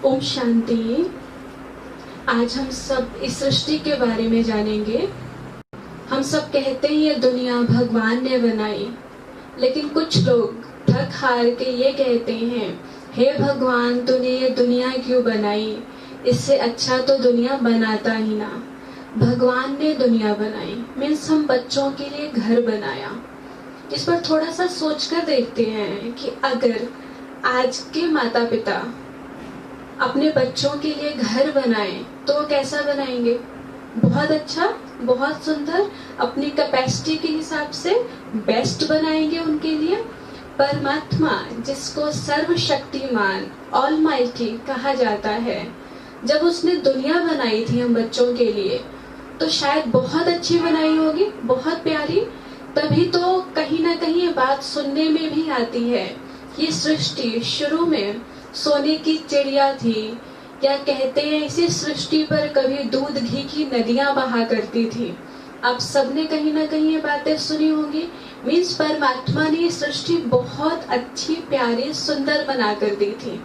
ओम शांति। आज हम सब इस सृष्टि के बारे में जानेंगे। हम सब कहते हैं ये दुनिया भगवान ने बनाई, लेकिन कुछ लोग थक हार के ये कहते हैं, हे भगवान तूने ये दुनिया क्यों बनाई, इससे अच्छा तो दुनिया बनाता ही ना। भगवान ने दुनिया बनाई मीन्स हम बच्चों के लिए घर बनाया। इस पर थोड़ा सा सोचकर देखते हैं कि अगर आज के माता पिता अपने बच्चों के लिए घर बनाएं तो वो कैसा बनाएंगे? बहुत अच्छा, बहुत सुंदर, अपनी कैपेसिटी के हिसाब से बेस्ट बनाएंगे उनके लिए। परमात्मा जिसको सर्वशक्तिमान ऑलमाइटी कहा जाता है, जब उसने दुनिया बनाई थी हम बच्चों के लिए तो शायद बहुत अच्छी बनाई होगी, बहुत प्यारी। तभी तो कहीं ना कहीं ये बात सुनने में भी आती है, ये सृष्टि शुरू में सोने की चिड़िया थी, या कहते हैं इसी सृष्टि पर कभी दूध घी की नदियां बहा करती थी। आप सबने कहीं ना कहीं ये बातें सुनी होंगी। मीन्स परमात्मा ने ये सृष्टि बहुत अच्छी, प्यारी, सुंदर बना कर दी थी।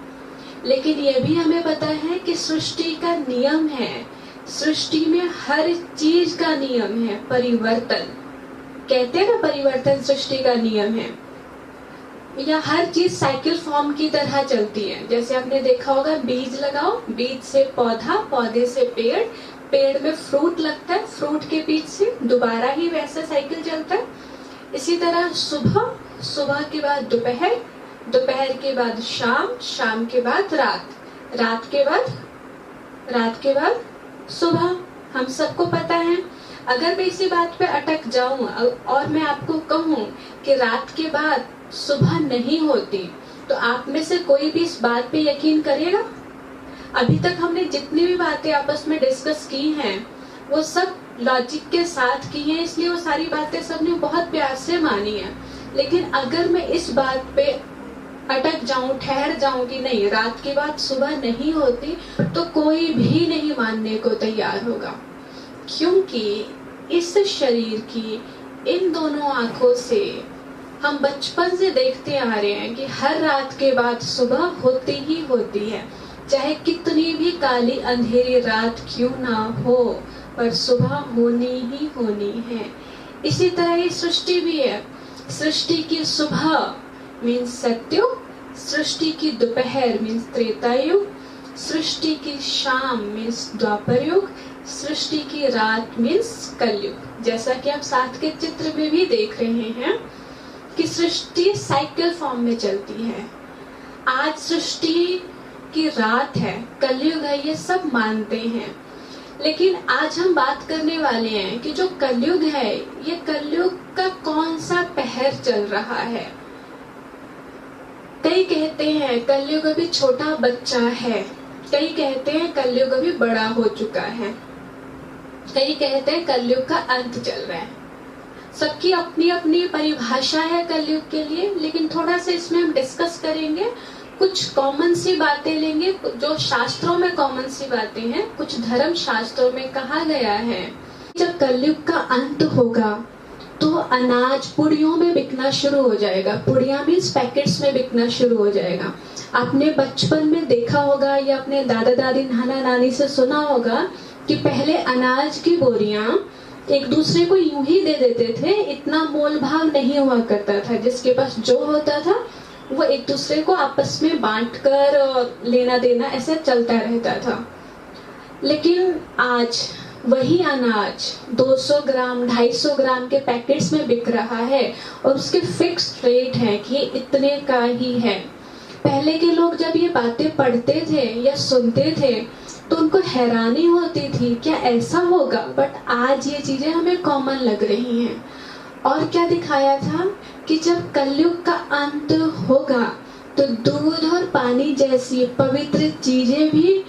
लेकिन ये भी हमें पता है कि सृष्टि का नियम है, सृष्टि में हर चीज का नियम है परिवर्तन। कहते हैं ना परिवर्तन सृष्टि का नियम है, या हर चीज साइकिल फॉर्म की तरह चलती है। जैसे आपने देखा होगा, बीज लगाओ, बीज से पौधा, पौधे से पेड़, पेड़ में फ्रूट लगता है, फ्रूट के बीच से दोबारा ही वैसा साइकिल चलता है। इसी तरह सुबह, सुबह के बाद दोपहर, दोपहर के बाद शाम, शाम के बाद रात, रात के बाद सुबह। हम सबको पता है। अगर मैं इसी बात पे अटक जाऊं और मैं आपको कहूं कि रात के बाद सुबह नहीं होती, तो आप में से कोई भी इस बात पे यकीन करेगा? अभी तक हमने जितनी भी बातें आपस में डिस्कस की हैं वो सब लॉजिक के साथ की हैं, इसलिए वो सारी बातें सबने बहुत प्यार से मानी है। लेकिन अगर मैं इस बात पे अटक जाऊं, ठहर जाऊं कि नहीं रात के बाद सुबह नहीं होती, तो कोई भी नहीं मानने को तैयार होगा। क्योंकि इस शरीर की इन दोनों आंखों से हम बचपन से देखते आ रहे हैं कि हर रात के बाद सुबह होती ही होती है। चाहे कितनी भी काली अंधेरी रात क्यों ना हो, पर सुबह होनी ही होनी है। इसी तरह ये सृष्टि भी है। सृष्टि की सुबह मीन्स सत्युग, सृष्टि की दोपहर मीन्स त्रेता युग, सृष्टि की शाम मीन्स द्वापर युग, सृष्टि की रात मीन्स कलयुग। जैसा कि आप साथ के चित्र में भी देख रहे हैं कि सृष्टि साइकिल फॉर्म में चलती है। आज सृष्टि की रात है, कलयुग है, ये सब मानते हैं। लेकिन आज हम बात करने वाले हैं कि जो कलयुग है, ये कलयुग का कौन सा पहर चल रहा है। कई कहते हैं कलयुग अभी छोटा बच्चा है, कई कहते हैं कलयुग अभी बड़ा हो चुका है, कई कहते हैं कलयुग का अंत चल रहा है। सबकी अपनी अपनी परिभाषा है कलयुग के लिए। लेकिन थोड़ा सा इसमें हम डिस्कस करेंगे, कुछ कॉमन सी बातें लेंगे, जो शास्त्रों में कॉमन सी बातें हैं। कुछ धर्म शास्त्रों में कहा गया है जब कलयुग का अंत होगा तो अनाज पुड़ियों में बिकना शुरू हो जाएगा। पुड़िया मीन्स पैकेट्स में बिकना शुरू हो जाएगा। आपने बचपन में देखा होगा या अपने दादा दादी नाना नानी से सुना होगा कि पहले अनाज की बोरियां एक दूसरे को यूं ही दे देते थे, इतना मोल भाव नहीं हुआ करता था। जिसके पास जो होता था वो एक दूसरे को आपस में बांटकर और लेना देना ऐसा चलता रहता था। लेकिन आज वही अनाज 200 ग्राम 250 ग्राम के पैकेट्स में बिक रहा है और उसके फिक्स्ड रेट है कि इतने का ही है। पहले के लोग जब ये बातें पढ़ते थे या सुनते थे तो उनको हैरानी होती थी, क्या ऐसा होगा? बट आज ये चीजें हमें कॉमन लग रही हैं। और क्या दिखाया था कि जब कलयुग का अंत होगा तो दूध और पानी जैसी पवित्र चीजें भी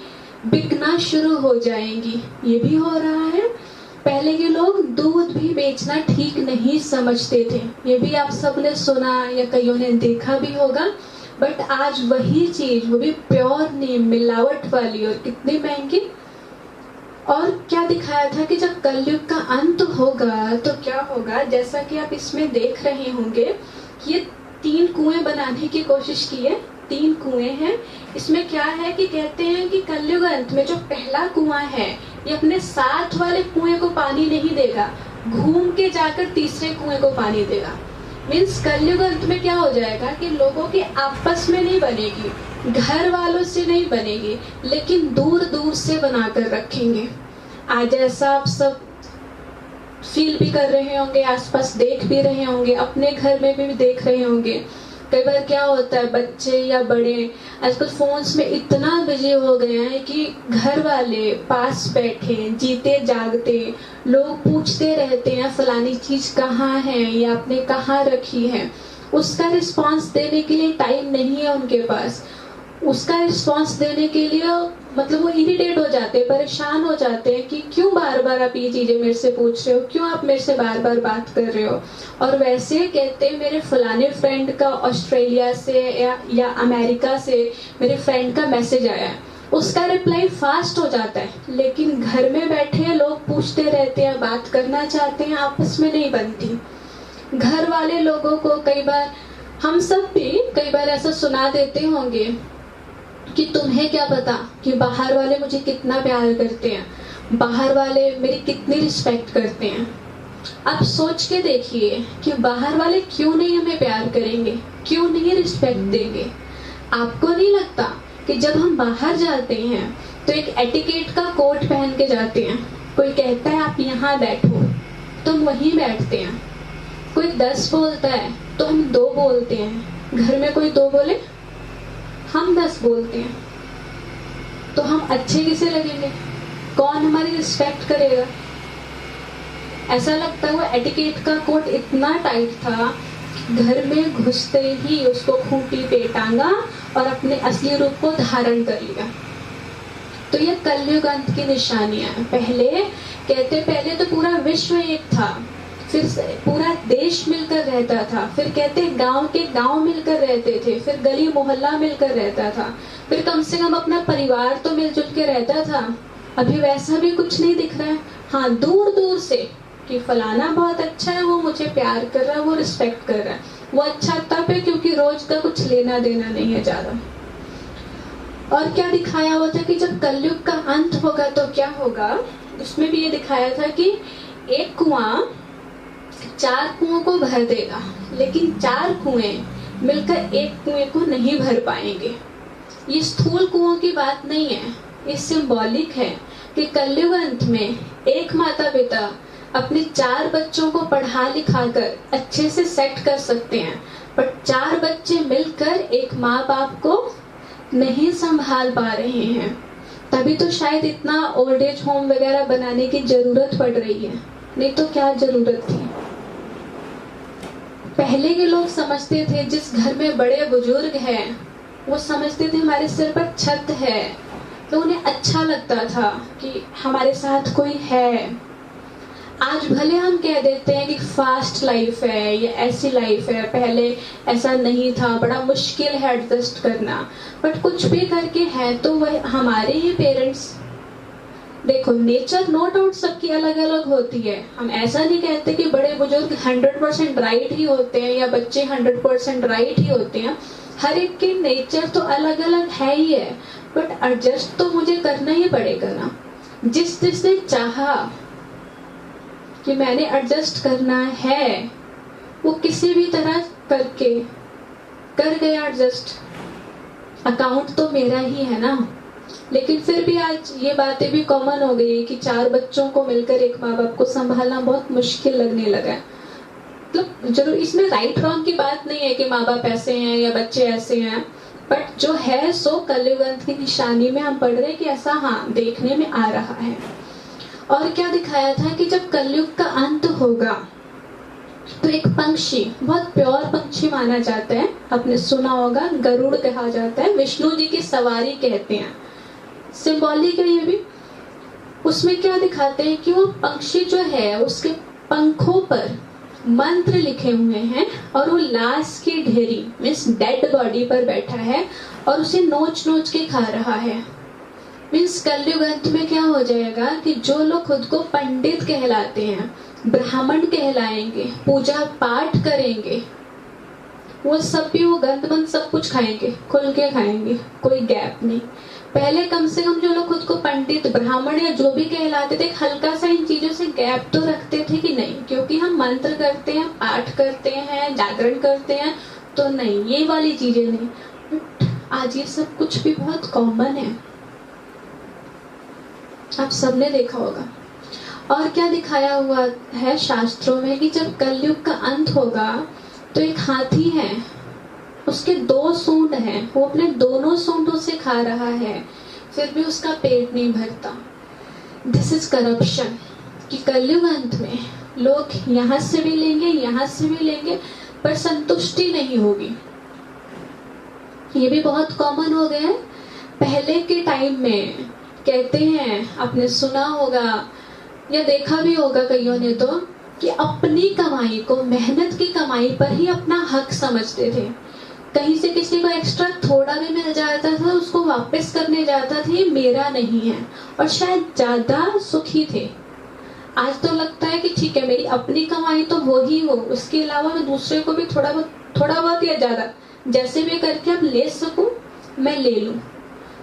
बिकना शुरू हो जाएंगी। ये भी हो रहा है। पहले के लोग दूध भी बेचना ठीक नहीं समझते थे, ये भी आप सबने सुना या कईयों ने देखा भी होगा। बट आज वही चीज, वो भी प्योर नहीं, मिलावट वाली, और कितनी महंगी। और क्या दिखाया था कि जब कलयुग का अंत होगा तो क्या होगा, जैसा कि आप इसमें देख रहे होंगे, ये 3 कुएं बनाने की कोशिश की है। 3 कुएं हैं। इसमें क्या है कि कहते हैं कि कलयुग अंत में जो पहला कुआं है ये अपने साथ वाले कुएं को पानी नहीं देगा, घूम के जाकर तीसरे कुएं को पानी देगा। मीन्स कलयुग अंत में क्या हो जाएगा कि लोगों की आपस में नहीं बनेगी, घर वालों से नहीं बनेगी, लेकिन दूर दूर से बनाकर रखेंगे। आज ऐसा आप सब फील भी कर रहे होंगे, आसपास देख भी रहे होंगे, अपने घर में भी देख रहे होंगे। कई बार क्या होता है, बच्चे या बड़े आजकल फोन्स में इतना बिजी हो गए हैं कि घर वाले पास बैठे जीते जागते लोग पूछते रहते हैं फलानी चीज कहाँ है या आपने कहाँ रखी है। उसका रिस्पांस देने के लिए टाइम नहीं है उनके पास। उसका रिस्पांस देने के लिए मतलब वो इरिटेट हो जाते हैं, परेशान हो जाते हैं कि क्यों बार बार आप ये चीजें मेरे से पूछ रहे हो, क्यों आप मेरे से बार बार बात कर रहे हो। और वैसे कहते हैं मेरे फलाने फ्रेंड का ऑस्ट्रेलिया से या अमेरिका से मेरे फ्रेंड का मैसेज आया है, उसका रिप्लाई फास्ट हो जाता है, लेकिन घर में बैठे लोग पूछते रहते हैं, बात करना चाहते हैं, आपस में नहीं बनती। घर वाले लोगों को कई बार, हम सब भी कई बार ऐसा सुना देते होंगे कि तुम्हें क्या पता कि बाहर वाले मुझे कितना प्यार करते हैं, बाहर वाले मेरी कितनी रिस्पेक्ट करते हैं। अब सोच के देखिए कि बाहर वाले क्यों नहीं हमें प्यार करेंगे, क्यों नहीं रिस्पेक्ट देंगे। आपको नहीं लगता कि जब हम बाहर जाते हैं तो एक एटिकेट का कोट पहन के जाते हैं। कोई कहता है आप यहाँ बैठो तो हम वहीं बैठते हैं। कोई 10 बोलता है तो हम 2 बोलते हैं। घर में कोई 2 बोले हम 10 बोलते हैं। तो हम अच्छे किसे लगेंगे, कौन हमारी रिस्पेक्ट करेगा। ऐसा लगता है वो एटिकेट का कोट इतना टाइट था, घर में घुसते ही उसको खूंटी पे टांगा और अपने असली रूप को धारण कर लिया। तो ये कलयुग अंत की निशानियां हैं। पहले तो पूरा विश्व एक था, फिर पूरा देश मिलकर रहता था, फिर कहते गांव के गांव मिलकर रहते थे, फिर गली मोहल्ला मिलकर रहता था, फिर कम से कम अपना परिवार तो मिलजुल के रहता था। अभी वैसा भी कुछ नहीं दिख रहा है। हाँ, दूर दूर से कि फलाना बहुत अच्छा है, वो मुझे प्यार कर रहा है, वो रिस्पेक्ट कर रहा है। वो अच्छा तब है क्योंकि रोज का कुछ लेना देना नहीं है ज्यादा। और क्या दिखाया हुआ था कि जब कलयुग का अंत होगा तो क्या होगा, उसमें भी ये दिखाया था कि एक कुआं 4 कुओं को भर देगा, लेकिन 4 कुएं मिलकर एक कुएं को नहीं भर पाएंगे। ये स्थूल कुओं की बात नहीं है, ये सिंबॉलिक है कि कलयुग अंत में एक माता पिता अपने 4 बच्चों को पढ़ा लिखा कर अच्छे से सेट कर सकते हैं, पर 4 बच्चे मिलकर एक माँ बाप को नहीं संभाल पा रहे हैं। तभी तो शायद इतना ओल्ड एज होम वगैरह बनाने की जरूरत पड़ रही है, नहीं तो क्या जरूरत थी। पहले के लोग समझते थे जिस घर में बड़े बुजुर्ग हैं, वो समझते थे हमारे सिर पर छत है, तो उन्हें अच्छा लगता था कि हमारे साथ कोई है। आज भले हम कह देते हैं कि फास्ट लाइफ है या ऐसी लाइफ है, पहले ऐसा नहीं था, बड़ा मुश्किल है एडजस्ट करना, बट कुछ भी करके है तो वह हमारे ही पेरेंट्स। देखो, नेचर नो डाउट सबकी अलग अलग होती है। हम ऐसा नहीं कहते कि बड़े बुजुर्ग 100% राइट ही होते हैं या बच्चे 100% राइट ही होते हैं। हर एक के नेचर तो अलग अलग है ही है, बट एडजस्ट तो मुझे करना ही पड़ेगा ना। जिसने चाहा कि मैंने एडजस्ट करना है, वो किसी भी तरह करके कर गया एडजस्ट। अकाउंट तो मेरा ही है ना। लेकिन फिर भी आज ये बातें भी कॉमन हो गई कि 4 बच्चों को मिलकर एक माँ बाप को संभालना बहुत मुश्किल लगने लगा है। मतलब जरूर इसमें राइट रॉन्ग की बात नहीं है कि माँ बाप ऐसे हैं या बच्चे ऐसे हैं, बट जो है सो कलयुग अंत की निशानी में हम पढ़ रहे हैं कि ऐसा हाँ देखने में आ रहा है। और क्या दिखाया था कि जब कलयुग का अंत होगा तो एक पंक्षी, बहुत प्योर पंक्षी माना जाता है, आपने सुना होगा, गरुड़ कहा जाता है, विष्णु जी की सवारी कहते हैं, सिंबॉलिक है ये भी। उसमें क्या दिखाते हैं कि वो पक्षी जो है उसके पंखों पर मंत्र लिखे हुए हैं और वो लाश की ढेरी मीन्स डेड बॉडी पर बैठा है और उसे नोच नोच के खा रहा है। मीन्स कलयुग अंत में क्या हो जाएगा कि जो लोग खुद को पंडित कहलाते हैं, ब्राह्मण कहलाएंगे, पूजा पाठ करेंगे, वो सब भी वो गंद बंद सब कुछ खाएंगे, खुल के खाएंगे, कोई गैप नहीं। पहले कम से कम जो लोग खुद को पंडित, ब्राह्मण या जो भी कहलाते थे, हल्का सा इन चीजों से गैप तो रखते थे कि नहीं, क्योंकि हम मंत्र करते हैं, पाठ करते हैं, जागरण करते हैं, तो नहीं, ये वाली चीजें नहीं। बट आज ये सब कुछ भी बहुत कॉमन है, आप सबने देखा होगा। और क्या दिखाया हुआ है शास्त्रों में कि जब कलयुग का अंत होगा तो एक हाथी है, उसके 2 सूंड हैं, वो अपने दोनों सूंडों से खा रहा है, फिर भी उसका पेट नहीं भरता। This is corruption. कि कलयुग अंत में लोग यहाँ से भी लेंगे, यहाँ से भी लेंगे, पर संतुष्टि नहीं होगी। ये भी बहुत कॉमन हो गया है। पहले के टाइम में कहते हैं, आपने सुना होगा या देखा भी होगा कईयों ने तो, कि अपनी कमाई को, मेहनत की कमाई पर ही अपना हक समझते थे। कहीं से किसी को एक्स्ट्रा थोड़ा भी मिल जाता था, उसको वापस करने जाता था, ये मेरा नहीं है, और शायद ज्यादा सुखी थे। आज तो लगता है कि ठीक है, मेरी अपनी कमाई तो वो ही हो, उसके अलावा मैं दूसरे को भी थोड़ा बहुत या ज्यादा जैसे भी करके अब ले सकूं, मैं ले लूं।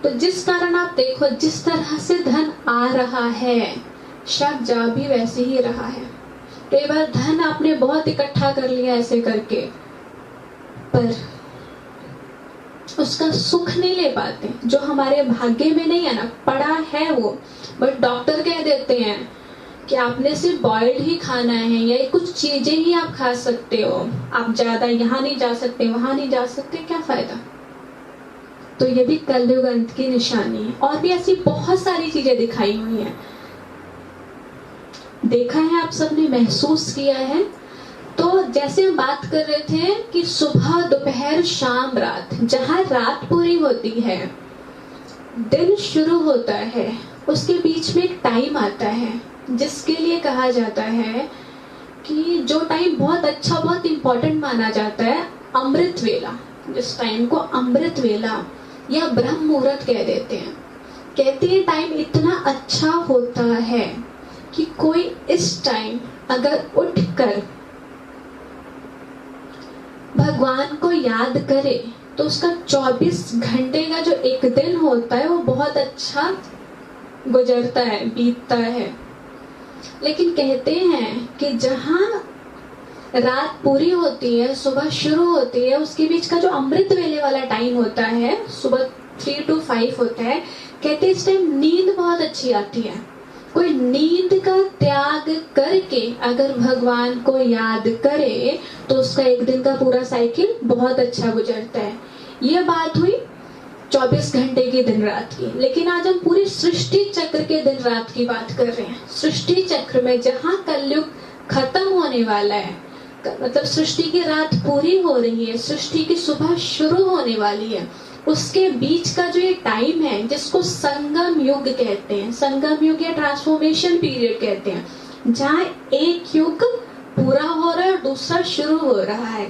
तो जिस कारण आप देखो, जिस तरह से धन आ रहा है, शायद जा भी वैसे ही रहा है। कई बार धन आपने बहुत इकट्ठा कर लिया ऐसे करके, पर उसका सुख नहीं ले पाते, जो हमारे भाग्य में नहीं है ना, पड़ा है वो। बट डॉक्टर कह देते हैं कि आपने सिर्फ बॉइल्ड ही खाना है, या कुछ चीजें ही आप खा सकते हो, आप ज्यादा यहाँ नहीं जा सकते, वहां नहीं जा सकते, क्या फायदा। तो ये भी कलयुग अंत की निशानी है। और भी ऐसी बहुत सारी चीजें दिखाई हुई हैं, देखा है, आप सबने महसूस किया है। तो जैसे हम बात कर रहे थे कि सुबह, दोपहर, शाम, रात, जहां रात पूरी होती है, दिन शुरू होता है, उसके बीच में एक टाइम आता है जिसके लिए कहा जाता है कि जो टाइम बहुत अच्छा, बहुत इंपॉर्टेंट माना जाता है, अमृत वेला। जिस टाइम को अमृत वेला या ब्रह्म मुहूर्त कह देते हैं। कहते हैं टाइम इतना अच्छा होता है कि कोई इस टाइम अगर उठकर भगवान को याद करे तो उसका 24 घंटे का जो एक दिन होता है वो बहुत अच्छा गुजरता है, बीतता है। लेकिन कहते हैं कि जहां रात पूरी होती है, सुबह शुरू होती है, उसके बीच का जो अमृत वेले वाला टाइम होता है, सुबह 3 to 5 होता है, कहते हैं इस टाइम नींद बहुत अच्छी आती है। कोई नींद का त्याग करके अगर भगवान को याद करे तो उसका एक दिन का पूरा साइकिल बहुत अच्छा गुजरता है। ये बात हुई 24 घंटे की दिन रात की। लेकिन आज हम पूरी सृष्टि चक्र के दिन रात की बात कर रहे हैं। सृष्टि चक्र में जहां कलयुग खत्म होने वाला है, मतलब सृष्टि की रात पूरी हो रही है, सृष्टि की सुबह शुरू होने वाली है, उसके बीच का जो ये टाइम है जिसको संगम युग कहते हैं, संगम युग या ट्रांसफॉर्मेशन पीरियड कहते हैं, जहाँ एक युग पूरा हो रहा है और दूसरा शुरू हो रहा है।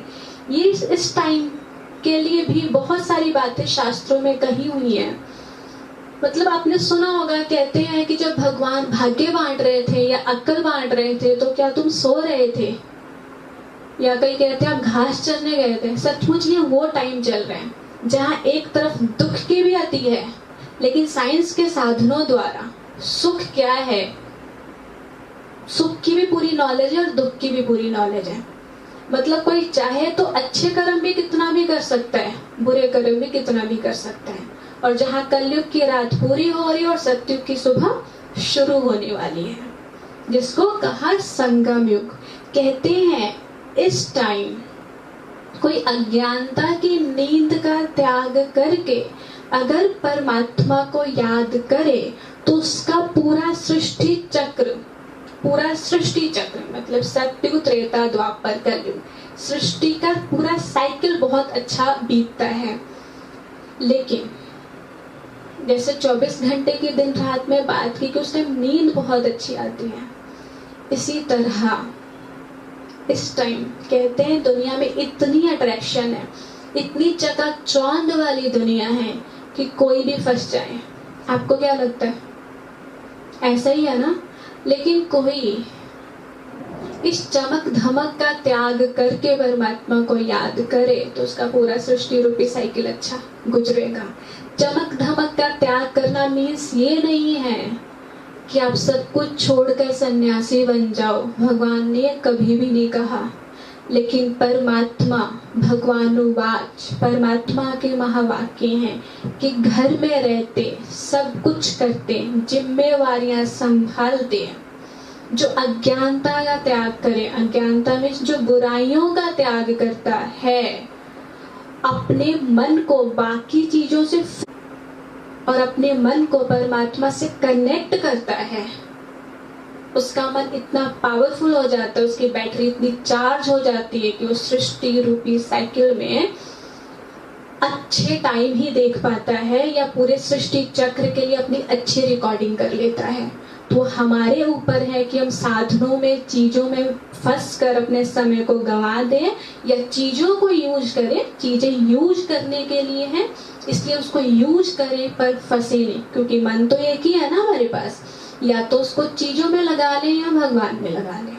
ये इस टाइम के लिए भी बहुत सारी बातें शास्त्रों में कही हुई हैं। मतलब आपने सुना होगा, कहते हैं कि जब भगवान भाग्य बांट रहे थे या अक्ल बांट रहे थे तो क्या तुम सो रहे थे, या कई कहते हैं आप घास चरने गए थे। सचमुच ये वो टाइम चल रहे हैं जहाँ एक तरफ दुख की भी आती है, लेकिन साइंस के साधनों द्वारा सुख क्या है, सुख की भी पूरी नॉलेज है और दुख की भी पूरी नॉलेज है। मतलब कोई चाहे तो अच्छे कर्म भी कितना भी कर सकता है, बुरे कर्म भी कितना भी कर सकता है। और जहाँ कलयुग की रात पूरी हो रही है और सतयुग की सुबह शुरू होने वाली है, जिसको कहा संगम युग कहते हैं। इस टाइम कोई अज्ञानता की नींद का त्याग करके अगर परमात्मा को याद करे तो उसका पूरा सृष्टि चक्र मतलब सतयुग, त्रेता, द्वापर, कलयुग, सृष्टि का पूरा साइकिल बहुत अच्छा बीतता है। लेकिन जैसे 24 घंटे की दिन रात में बात की कि उस टाइम नींद बहुत अच्छी आती है, इसी तरह इस टाइम कहते हैं दुनिया में इतनी अट्रैक्शन है, इतनी चकाचौंध वाली दुनिया है कि कोई भी फंस जाए। आपको क्या लगता है? ऐसा ही है ना? लेकिन कोई इस चमक धमक का त्याग करके परमात्मा को याद करे तो उसका पूरा सृष्टि रूपी साइकिल अच्छा गुजरेगा। चमक धमक का त्याग करना मीन्स ये नहीं है कि आप सब कुछ छोड़कर सन्यासी बन जाओ, भगवान ने कभी भी नहीं कहा। लेकिन परमात्मा भगवानुवाच, परमात्मा के महावाक्य हैं कि घर में रहते सब कुछ करते, जिम्मेवारियां संभालते, जो अज्ञानता का त्याग करे, अज्ञानता में जो बुराइयों का त्याग करता है, अपने मन को बाकी चीजों से और अपने मन को परमात्मा से कनेक्ट करता है, उसका मन इतना पावरफुल हो जाता है, उसकी बैटरी इतनी चार्ज हो जाती है कि वो सृष्टि रूपी साइकिल में अच्छे टाइम ही देख पाता है या पूरे सृष्टि चक्र के लिए अपनी अच्छी रिकॉर्डिंग कर लेता है। तो हमारे ऊपर है कि हम साधनों में, चीजों में फंस कर अपने समय को गंवा दें या चीजों को यूज करें। चीजें यूज करने के लिए हैं, इसलिए उसको यूज करें पर फंसे नहीं, क्योंकि मन तो एक ही है ना हमारे पास, या तो उसको चीजों में लगा लें या भगवान में लगा लें।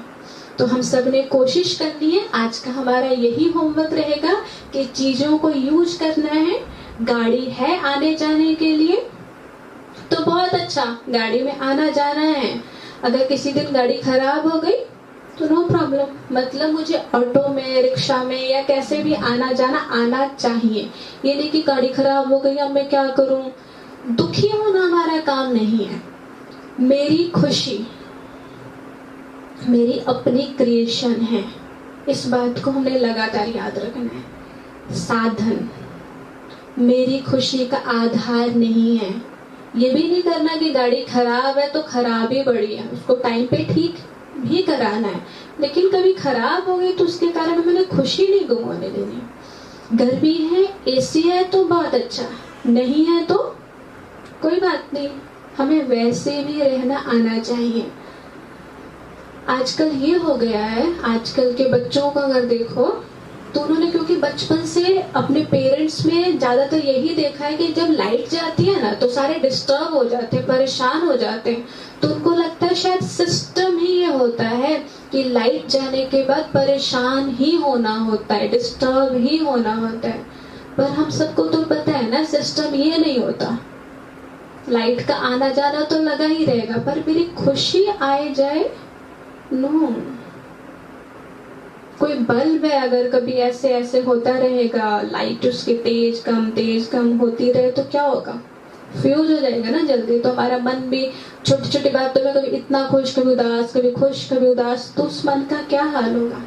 तो हम सब ने कोशिश करनी है, आज का हमारा यही होमवर्क रहेगा कि चीजों को यूज करना है। गाड़ी है आने जाने के लिए तो बहुत अच्छा, गाड़ी में आना जाना है। अगर किसी दिन गाड़ी खराब हो गई तो नो प्रॉब्लम, मतलब मुझे ऑटो में, रिक्शा में या कैसे भी आना जाना आना चाहिए। ये नहीं कि गाड़ी खराब हो गई अब मैं क्या करूं, दुखी होना हमारा काम नहीं है। मेरी खुशी मेरी अपनी क्रिएशन है, इस बात को हमें लगातार याद रखना है। साधन मेरी खुशी का आधार नहीं है। ये भी नहीं करना कि गाड़ी खराब है तो खराब ही पड़ी है, उसको टाइम पे ठीक भी कराना है, लेकिन कभी खराब हो गई तो उसके कारण मैंने खुशी नहीं गंवाने देनी। गर्मी है, एसी है तो बहुत अच्छा, नहीं है तो कोई बात नहीं, हमें वैसे भी रहना आना चाहिए। आजकल ये हो गया है, आजकल के बच्चों को अगर देखो तो उन्होंने, क्योंकि बचपन से अपने पेरेंट्स में ज्यादातर यही देखा है कि जब लाइट जाती है ना तो सारे डिस्टर्ब हो जाते हैं, परेशान हो जाते हैं। तो उनको लगता है शायद सिस्टम ही ये होता है कि लाइट जाने के बाद परेशान ही होना होता है, डिस्टर्ब ही होना होता है। पर हम सबको तो पता है ना, सिस्टम ये नहीं होता। लाइट का आना जाना तो लगा ही रहेगा, पर मेरी खुशी आए जाए नो। कोई बल्ब है, अगर कभी ऐसे ऐसे होता रहेगा, लाइट उसकी तेज कम होती रहे तो क्या होगा, फ्यूज हो जाएगा ना जल्दी। तो हमारा मन भी छोटी छोटी बातों में कभी इतना खुश कभी उदास, कभी खुश कभी उदास, तो उस मन का क्या हाल होगा।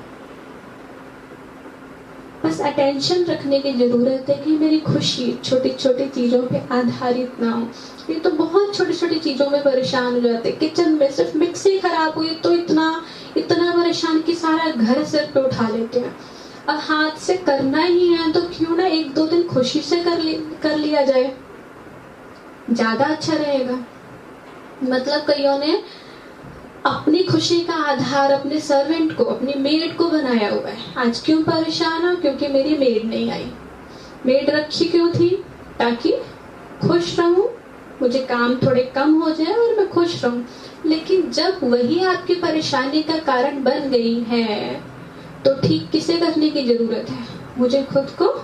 बस अटेंशन रखने की जरूरत है कि मेरी खुशी छोटी छोटी चीजों पे आधारित ना हो। ये तो बहुत छोटी छोटी चीजों में परेशान हो जाते। किचन में सिर्फ मिक्सी खराब हुई तो इतना परेशान कि सारा घर सिर पे उठा लेते हैं। अब हाथ से करना ही है तो क्यों ना एक दो दिन खुशी से कर लिया जाए, ज्यादा अच्छा रहेगा। मतलब कईयों ने अपनी खुशी का आधार अपने सर्वेंट को, अपनी मेड को बनाया हुआ है। आज क्यों परेशान हो, क्योंकि मेरी मेड नहीं आई। मेड रखी क्यों थी, ताकि खुश रहूं, मुझे काम थोड़े कम हो जाए और मैं खुश रहूं। लेकिन जब वही आपकी परेशानी का कारण बन गई है तो ठीक किसे करने की जरूरत है, मुझे खुद को।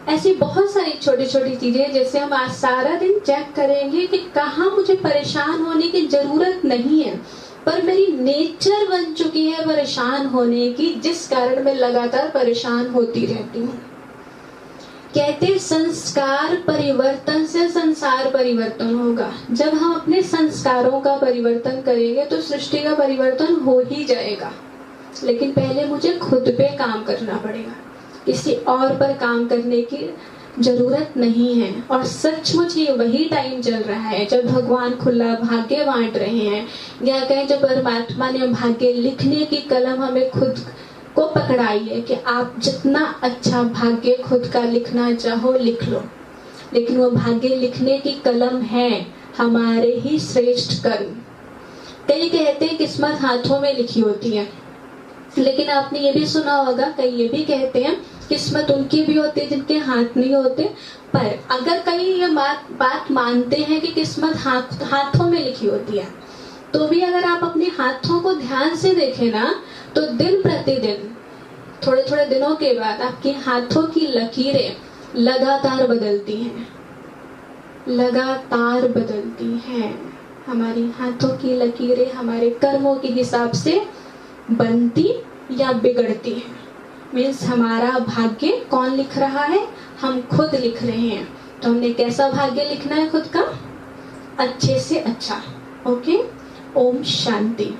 ऐसी बहुत सारी छोटी छोटी चीजें जैसे हम आज सारा दिन चेक करेंगे कि कहाँ मुझे परेशान होने की जरूरत नहीं है, पर मेरी नेचर बन चुकी है परेशान होने की, जिस कारण मैं लगातार परेशान होती रहती हूँ। कहते संस्कार परिवर्तन से संसार परिवर्तन होगा। जब हम अपने संस्कारों का परिवर्तन करेंगे तो सृष्टि का परिवर्तन हो ही जाएगा। लेकिन पहले मुझे खुद पे काम करना पड़ेगा, किसी और पर काम करने की जरूरत नहीं है। और सचमुच ही वही टाइम चल रहा है जब भगवान खुला भाग्य बांट रहे हैं, या कहें जब परमात्मा ने भाग्य लिखने की कलम हमें खुद को पकड़ाई है कि आप जितना अच्छा भाग्य खुद का लिखना चाहो लिख लो। लेकिन वो भाग्य लिखने की कलम है हमारे ही श्रेष्ठ कर्म। कई कहते हैं किस्मत हाथों में लिखी होती है, लेकिन आपने ये भी सुना होगा कई ये भी कहते हैं किस्मत उनकी भी होती है जिनके हाथ नहीं होते। पर अगर कई ये बात मानते हैं कि किस्मत हाथों में लिखी होती है, तो भी अगर आप अपने हाथों को ध्यान से देखें ना, तो दिन प्रतिदिन थोड़े थोड़े दिनों के बाद आपके हाथों की लकीरें लगातार बदलती हैं, लगातार बदलती हैं। हमारी हाथों की लकीरें हमारे कर्मों के हिसाब से बनती या बिगड़ती हैं। मीन्स हमारा भाग्य कौन लिख रहा है? हम खुद लिख रहे हैं। तो हमने कैसा भाग्य लिखना है खुद का? अच्छे से अच्छा। ओके, ओम शांति।